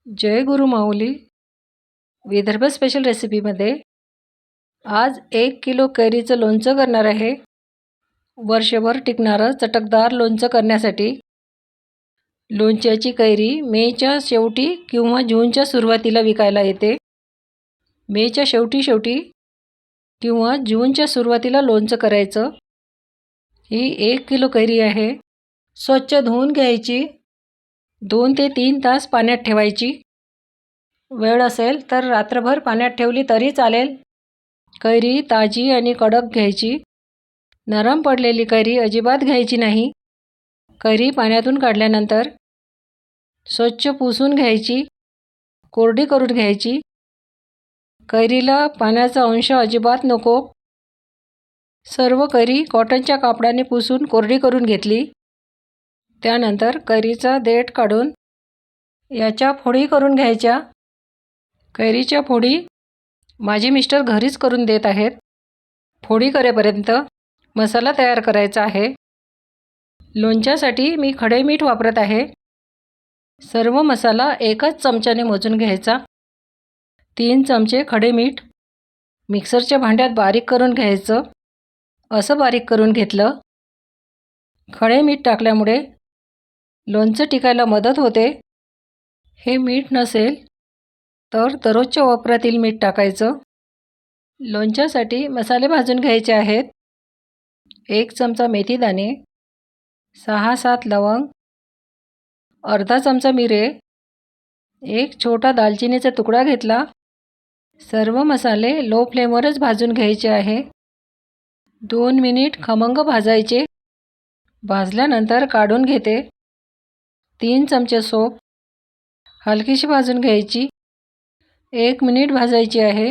जय गुरु माऊली. Vidarbha special रेसिपीमध्ये आज 1 kilo कैरीचं लोणचं करणार आहे. वर्षभर टिकणारं चटकदार लोणचं करण्यासाठी लोणच्याची कैरी मेच्या शेवटी किंवा जूनच्या सुरुवातीला विकायला येते. मेच्या शेवटी किंवा जूनच्या सुरुवातीला लोणचं करायचं. ही 1 किलो कैरी आहे. स्वच्छ धुवून घ्यायची. 2 ते 3 तास पाण्यात ठेवायची. वेळ असेल तर रात्रभर पाण्यात ठेवली तरी चालेल. कैरी ताजी आणि कडक घ्यायची. नरम पडलेली कैरी अजिबात घ्यायची नाही. कैरी पाण्यातून काढल्यानंतर स्वच्छ पुसून घ्यायची, कोरडी करून घ्यायची. कैरीला पाण्याचा अंश अजिबात नको. सर्व कैरी कॉटनच्या कापडाने पुसून कोरडी करून घेतली. त्यानंतर कैरीचा देठ काढून याच्या फोडी करून घ्यायच्या. कैरीच्या फोडी माझे मिस्टर घरीच करून देत आहेत. फोडी करेपर्यंत मसाला तयार करायचा आहे. लोणच्यासाठी मी खडे मीठ वापरत आहे. सर्व मसाला एकच चमच्याने मोजून घ्यायचा. 3 चमचे खडे मीठ मिक्सरच्या भांड्यात बारीक करून घ्यायचं. असं बारीक करून घेतलं. खडे मीठ टाकल्यामुळे लोणचं टिकायला मदत होते. हे मीठ नसेल तर दररोजच्या वापरातील मीठ टाकायचं. लोणच्यासाठी मसाले भाजून घ्यायचे आहेत. 1 चमचा मेथीदाणे, 6-7 लवंग, अर्धा चमचा मिरे, 1 छोटा दालचिनीचा तुकडा घेतला. सर्व मसाले लो फ्लेमवरच भाजून घ्यायचे आहे. 2 मिनिट खमंग भाजायचे. भाजल्यानंतर काढून घेते. 3 चमचे सोप हलकीशी भाजून घ्यायची. 1 मिनिट भाजायची आहे.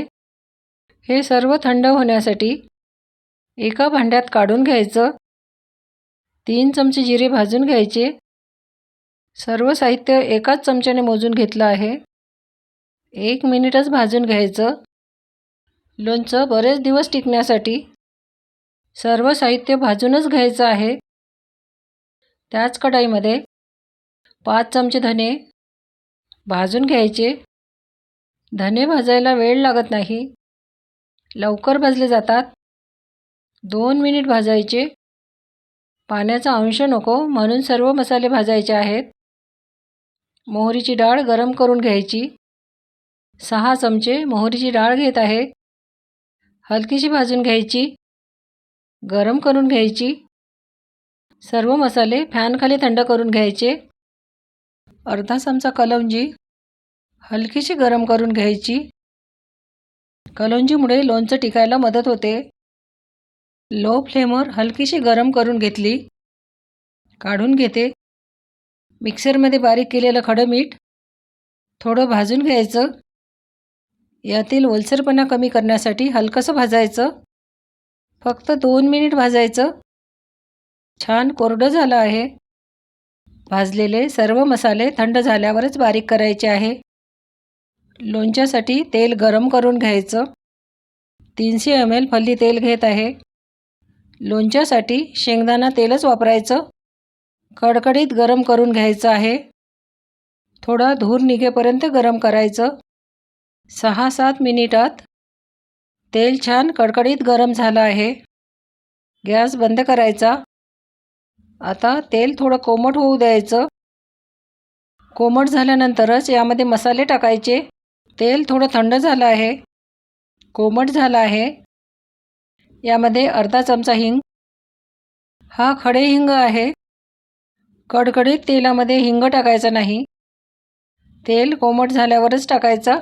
हे सर्व थंड होण्यासाठी एका भांड्यात काढून घ्यायचं. 3 चमचे जिरे भाजून घ्यायचे. सर्व साहित्य एकाच चमच्याने मोजून घेतलं आहे. 1 मिनिटच भाजून घ्यायचं. लोणचं बरेच दिवस टिकण्यासाठी सर्व साहित्य भाजूनच घ्यायचं आहे. त्याच कढईमध्ये 5 चमचे धने भाजून घ्यायचे. धने भाजायला वेळ लागत नाही, लवकर भाजले जातात. 2 मिनिट भाजायचे. पाण्याचा अंश नको म्हणून सर्व मसाले भाजायचे आहेत. मोहरीची डाळ गरम करून घ्यायची. 6 चमचे मोहरीची डाळ घेत आहे. हलकीशी भाजून घ्यायची. गरम करून घ्यायची. सर्व मसाले फॅनखाली थंड करून घ्यायचे. अर्धा चमचा कलौंजी हलकीशी गरम करून घ्यायची. कलौंजीमुळे लोणचं टिकायला मदत होते. लो फ्लेमवर हलकीशी गरम करून घेतली. काढून घेते. मिक्सरमध्ये बारीक केलेलं खडं मीठ थोडं भाजून घ्यायचं. यातील ओलसरपणा कमी करण्यासाठी हलकंसं भाजायचं. फक्त 2 मिनिट भाजायचं. छान कोरडं झालं आहे. भाजलेले सर्व मसाले थंड झाल्यावरच बारीक करायचे आहे. लोणच्यासाठी तेल गरम करून घ्यायचं. 300 ml फल्ली तेल घेत आहे. लोणच्यासाठी शेंगदाणा तेलच वापरायचं. कडकडीत गरम करून घ्यायचं आहे. थोडा धूर निघेपर्यंत गरम करायचं. 6-7 मिनिटात तेल छान कडकडीत गरम झालं आहे. गॅस बंद करायचा. आता तेल थोडं कोमट होऊ द्यायचं. कोमट झाल्यानंतरच यामध्ये मसाले टाकायचे. तेल थोडं थंड झालं आहे, कोमट झालं आहे. यामध्ये अर्धा चमचा हिंग. हा खडे हिंग आहे. कडकडीत तेलामध्ये हिंग टाकायचा नाही. तेल कोमट झाल्यावरच टाकायचा.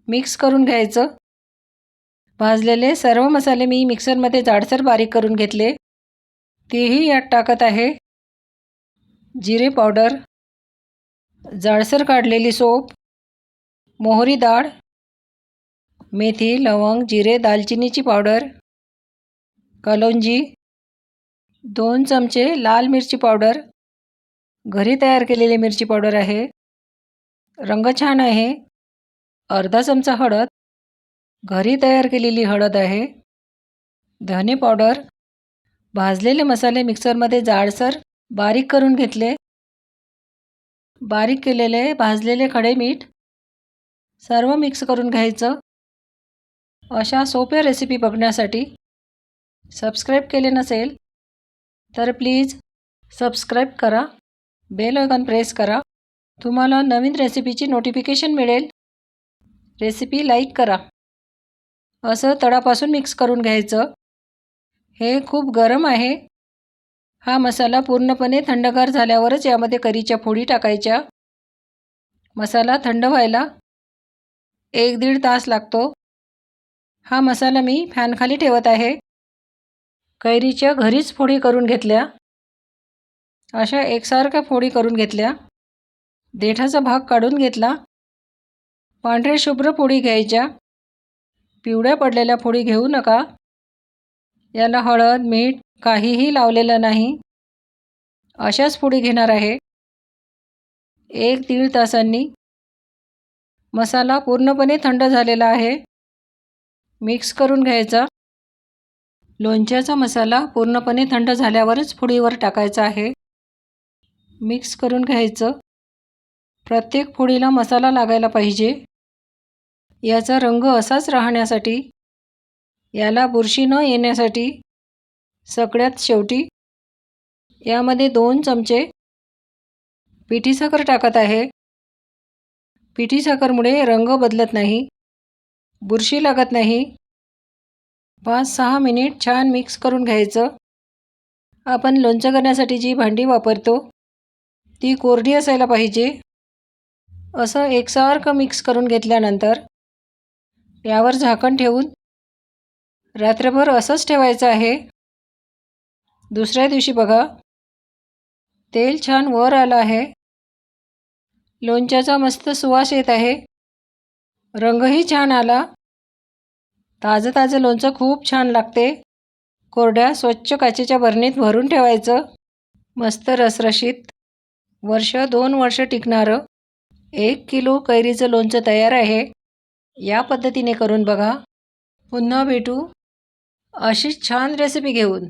मिक्स करून घ्यायचं. भाजलेले सर्व मसाले मी मिक्सरमध्ये जाडसर बारीक करून घेतले. तेही यात टाकत आहे. जिरे पावडर, जाडसर काढलेली सोप, मोहरी डाळ, मेथी, लवंग, जिरे, दालचिनीची पावडर, कलौंजी, 2 चमचे लाल मिरची पावडर, घरी तयार केलेली मिरची पावडर आहे. रंग छान आहे. अर्धा चमचा हळद, घरी तयार केलेली हळद आहे. धने पावडर. भाजलेले मसाले मिक्सरमध्ये जाडसर बारीक करून घेतले. बारीक केलेले भाजलेले खडे मीठ सर्व मिक्स करून घ्यायचं. अशा सोप्या रेसिपी बघण्यासाठी सबस्क्राईब केले नसेल तर प्लीज सबस्क्राईब करा, बेल आयकॉन प्रेस करा. तुम्हाला नवीन रेसिपीची नोटिफिकेशन मिळेल. रेसिपी लाईक करा. असं तळापासून मिक्स करून घ्यायचं. हे खूप गरम आहे. हा मसाला पूर्णपणे थंडगार झाल्यावरच यामध्ये करीच्या फोडी टाकायच्या. मसाला थंड व्हायला 1-1.5 तास लागतो. हा मसाला मी फॅनखाली ठेवत आहे. कैरीच्या घरीच फोडी करून घेतल्या. अशा एकसारख्या फोडी करून घेतल्या. देठाचा भाग काढून घेतला. पांढरे शुभ्र फोडी घ्यायच्या. पिवळ्या पडलेल्या फोडी घेऊ नका. याला हळद मीठ काहीही लावलेलं नाही. अशाच फोडी घेणार आहे. 1-1.5 तासांनी मसाला पूर्णपणे थंड झालेला आहे. मिक्स करून घ्यायचा. लोणच्याचा मसाला पूर्णपणे थंड झाल्यावरच फोडीवर टाकायचा आहे. मिक्स करून घ्यायचं. प्रत्येक फोडीला मसाला लागायला पाहिजे. याचा रंग असाच राहण्यासाठी, याला बुरशी न येण्यासाठी सगळ्यात शेवटी यामध्ये 2 चमचे पिठी साखर टाकत आहे. पिठी साखरमुळे रंग बदलत नाही, बुरशी लागत नाही. 5-6 मिनिट छान मिक्स करून घ्यायचं. आपण लोणचं करण्यासाठी जी भांडी वापरतो ती कोरडी असायला पाहिजे. असं एकसारखं मिक्स करून घेतल्यानंतर यावर झाकण ठेवून रात्रभर असंच ठेवायचं आहे. दुसऱ्या दिवशी बघा, तेल छान वर आलं आहे. लोणच्याचा मस्त सुवास येत आहे. रंगही छान आला. ताजं ताजं लोणचं खूप छान लागते. कोरड्या स्वच्छ काचेच्या बरणीत भरून ठेवायचं. मस्त रसरशीत 1-2 वर्ष टिकणारं 1 किलो कैरीचं लोणचं तयार आहे. या पद्धतीने करून बघा. पुन्हा भेटू अशीच छान रेसिपी घेऊन.